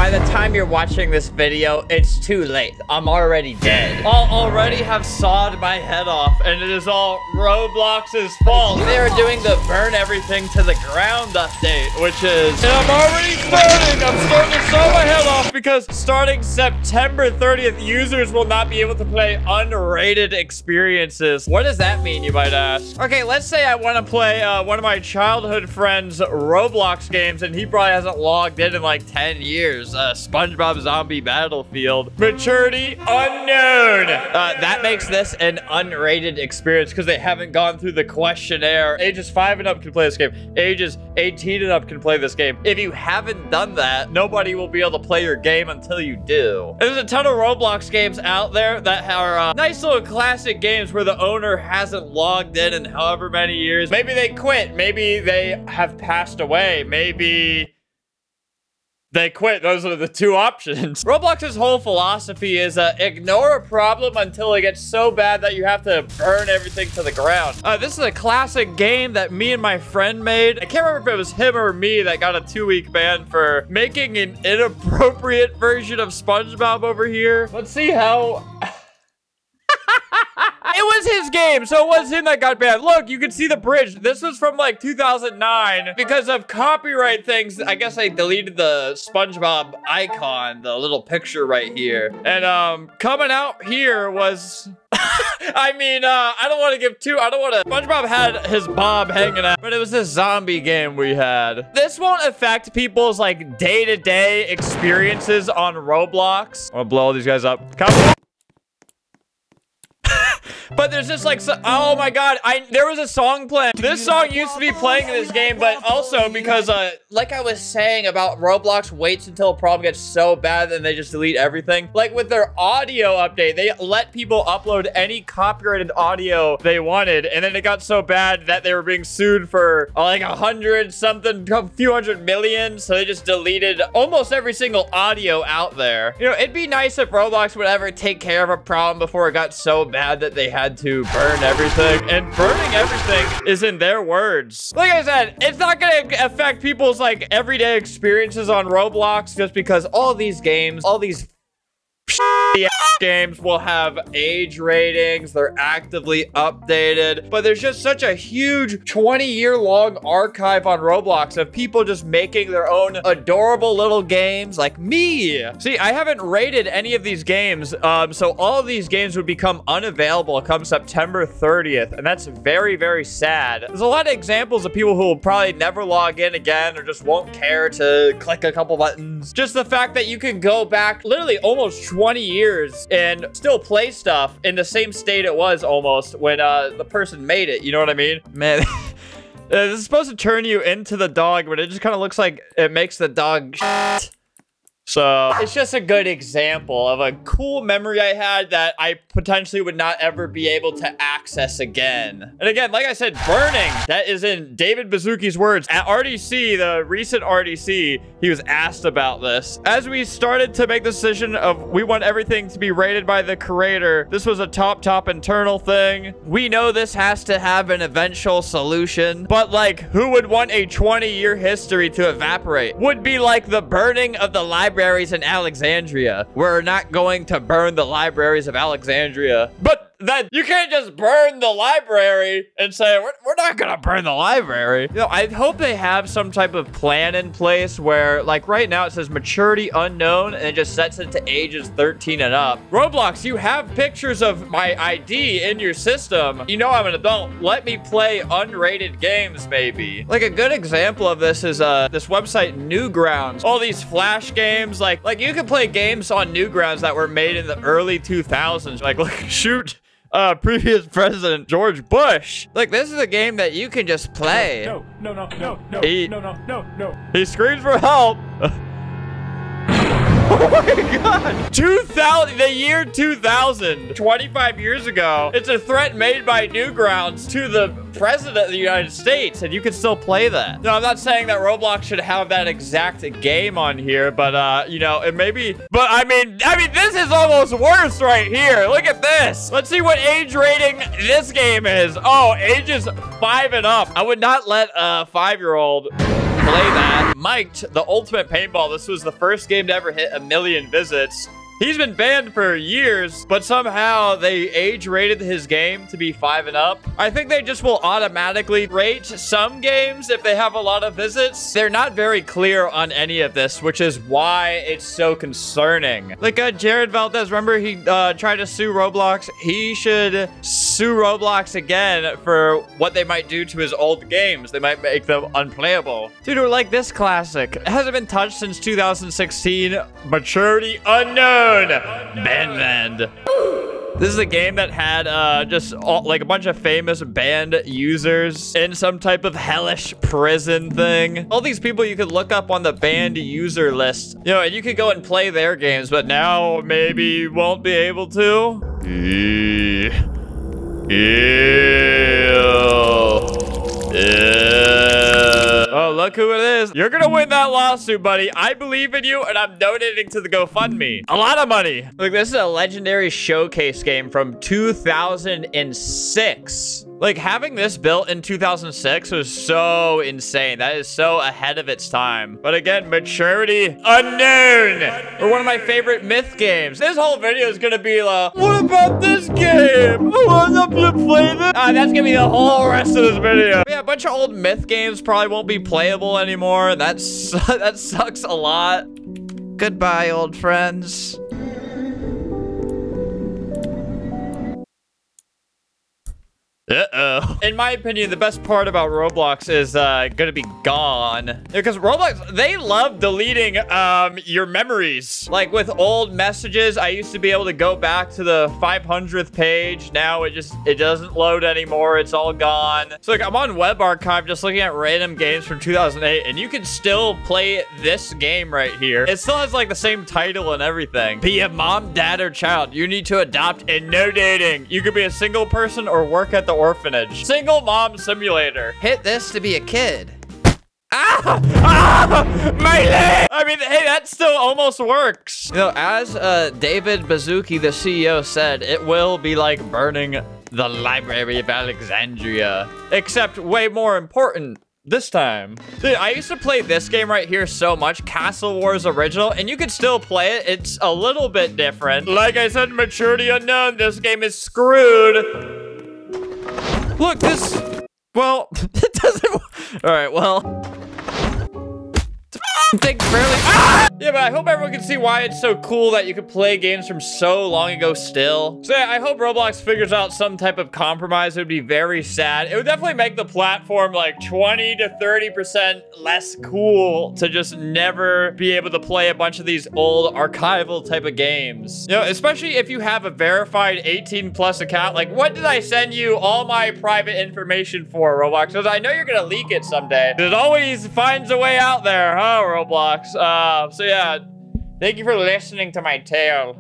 By the time you're watching this video, it's too late. I'm already dead. I'll already have sawed my head off, and it is all Roblox's fault. They are doing the burn everything to the ground update, which is, and I'm already burning. I'm starting to saw my head off because starting September 30th, users will not be able to play unrated experiences. What does that mean, you might ask? Okay, let's say I want to play one of my childhood friends' Roblox games, and he probably hasn't logged in like 10 years. SpongeBob Zombie Battlefield. Maturity unknown. That makes this an unrated experience because they haven't gone through the questionnaire. Ages 5 and up can play this game. Ages 18 and up can play this game. If you haven't done that, nobody will be able to play your game until you do. There's a ton of Roblox games out there that are nice little classic games where the owner hasn't logged in however many years. Maybe they quit. Maybe they have passed away. Maybe they quit. Those are the two options. Roblox's whole philosophy is ignore a problem until it gets so bad that you have to burn everything to the ground. This is a classic game that me and my friend made. I can't remember if it was him or me that got a 2-week ban for making an inappropriate version of SpongeBob over here. Let's see how... It was his game, so it was him that got banned. Look, you can see the bridge. This was from like 2009. Because of copyright things, I guess I deleted the SpongeBob icon, the little picture right here. And coming out here was... I mean, I don't want to give too... SpongeBob had his bob hanging out, but it was this zombie game we had. This won't affect people's like day-to-day experiences on Roblox. I'm gonna blow all these guys up. Come on. But there's just like, oh my god, there was a song playing. This song used to be playing in this game, but also because, like I was saying about Roblox waits until a problem gets so bad and they just delete everything. Like with their audio update, they let people upload any copyrighted audio they wanted, and then it got so bad that they were being sued for like 100 something, a few hundred million, so they just deleted almost every single audio out there. You know, it'd be nice if Roblox would ever take care of a problem before it got so bad that they had to burn everything, and burning everything is in their words. Like I said, it's not gonna affect people's like everyday experiences on Roblox just because all these games, all these games will have age ratings. They're actively updated, but there's just such a huge 20-year-long archive on Roblox of people just making their own adorable little games like me. See, I haven't rated any of these games, so all of these games would become unavailable come September 30th, and that's very, very sad. There's a lot of examples of people who will probably never log in again or just won't care to click a couple buttons. Just the fact that you can go back literally almost 20 years and still play stuff in the same state it was almost when the person made it. You know what I mean? Man, this is supposed to turn you into the dog, but it just kind of looks like it makes the dog shit. So it's just a good example of a cool memory I had that I potentially would not ever be able to access again. And again, like I said, burning, that is in David Baszucki's words. At RDC, the recent RDC, he was asked about this. As we started to make the decision of we want everything to be rated by the creator, this was a top internal thing. We know this has to have an eventual solution, but like who would want a 20-year history to evaporate? Would be like the burning of the library in Alexandria. We're not going to burn the libraries of Alexandria. But then you can't just burn the library and say, we're not gonna burn the library. You know, I hope they have some type of plan in place where, like right now it says maturity unknown and it just sets it to ages 13 and up. Roblox, you have pictures of my ID in your system. You know I'm an adult. Let me play unrated games, maybe. Like a good example of this is this website Newgrounds. All these Flash games, like you can play games on Newgrounds that were made in the early 2000s. Like, look, shoot previous president George Bush. Like, this is a game that you can just play. No. He screams for help. Oh my god. 2000, the year 2000, 25 years ago. It's a threat made by Newgrounds to the president of the United States, and you can still play that. No, I'm not saying that Roblox should have that exact game on here, but you know, it may be. But I mean, this is almost worse right here. Look at this. Let's see what age rating this game is. Oh, ages 5 and up. I would not let a 5-year-old play that. Mic'd the Ultimate Paintball. This was the first game to ever hit 1 million visits. He's been banned for years, but somehow they age rated his game to be 5 and up. I think they just will automatically rate some games if they have a lot of visits. They're not very clear on any of this, which is why it's so concerning. Like Jared Valdez, remember he tried to sue Roblox? He should sue Roblox again for what they might do to his old games. They might make them unplayable. Dude, or like this classic. It hasn't been touched since 2016. Maturity unknown. Band. This is a game that had just like a bunch of famous banned users in some type of hellish prison thing. All these people you could look up on the banned user list, you know, and you could go and play their games, but now maybe you won't be able to. Oh, look who it is. You're gonna win that lawsuit, buddy. I believe in you, and I'm donating to the GoFundMe. A lot of money. Look, this is a legendary showcase game from 2006. Like, having this built in 2006 was so insane. That is so ahead of its time. But again, maturity unknown. Or one of my favorite myth games. This whole video is gonna be like, what about this game? I want to play this. That's gonna be the whole rest of this video. But yeah, a bunch of old myth games probably won't be playable anymore. That sucks a lot. Goodbye, old friends. Uh-oh. In my opinion, the best part about Roblox is gonna be gone. Because Roblox, they love deleting your memories. Like with old messages, I used to be able to go back to the 500th page. Now it doesn't load anymore. It's all gone. So like, I'm on Web Archive just looking at random games from 2008, and you can still play this game right here. It still has like the same title and everything. Be a mom, dad, or child. You need to adopt and no dating. You could be a single person or work at the orphanage. Single mom simulator. Hit this to be a kid. My leg! I mean, hey, that still almost works. You know, as David Baszucki, the CEO, said, it will be like burning the Library of Alexandria. Except way more important this time. Dude, I used to play this game right here so much, Castle Wars Original, and you could still play it. It's a little bit different. Like I said, maturity unknown. This game is screwed. Look, this, well, it doesn't, all right, well, thing barely, yeah, but I hope everyone can see why it's so cool that you could play games from so long ago still. So yeah, I hope Roblox figures out some type of compromise. It would be very sad. It would definitely make the platform like 20 to 30% less cool to just never be able to play a bunch of these old archival type of games. You know, especially if you have a verified 18+ account. Like, what did I send you all my private information for, Roblox? Because I know you're gonna leak it someday. It always finds a way out there, huh, Roblox? So yeah, thank you for listening to my tale.